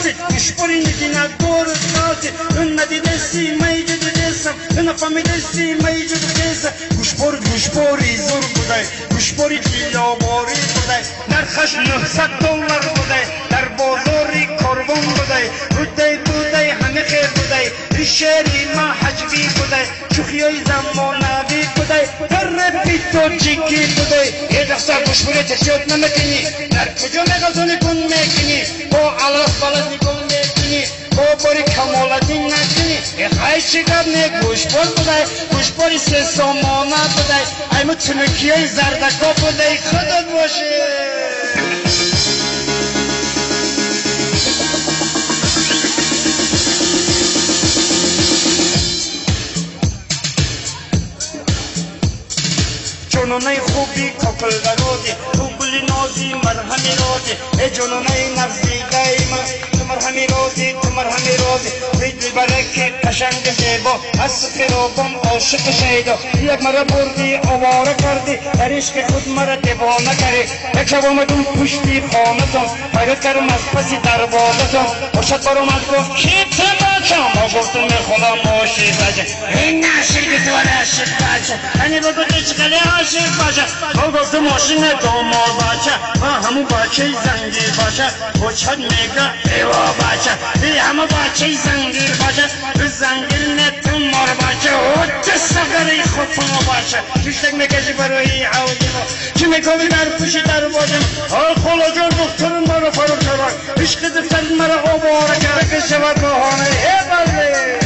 راسي مشبوري نجينا دور راسي النادي دسي ما يجد دسم انا فامي دسي ما يجد دسم گوشبوری زور بودای گوشبوری بیاباری بودای نرخش 900 دلار بودای در بازاری کاروان بودای بودای همه خیر بودای ریشری ما حجبی بودای شوخیای زمانوی بودای در بیتو چیکی بودای یه دخصر گوشبوری تسیات نمیکنی در کجا مغازانی کن میکنی با علاف بلدی کن میکنی با باری کمالتی نکنی خواهی چیکار نه گوشبور بودای گوشبوری سه سامانه بودای ایمو تنکی های زردکا بودای خودت باشه جنونای خوبی کافل درودی خوبلی نازی مرهمی رودی ای جنونای نفسی دایما تو مرهمی رودی تو مرهمی رودی ای دلبرک قشنگ زیبا از خرابم عاشق شیدا یک مرا بردی آواره کردی در عشق خود مرا دیوانه کردی یک شب آمدم پشتی خانتم پیدا کردم از پسی دروازتم باشد برام از گفت کی تماشم ما گفتم میخونم عاشق بچه این عاشق تو عاشق بچه یعنی بگو چقدر عاشق باشه ما گفتم ماشین دامار باشه همون بچه زنگیر باشه بچه میگه ایوا باشه ای همه بچه زنگیر باشه به زنگیر نتون مار باشه چه سفری خود ما باشه چشتک میکشی برای عوضی ما چی میکنی در پوشی در بازم آل خولا جان دخترم مرا فرو کرد عشق دفتر مرا آواره کرد که شود بهانه ای بله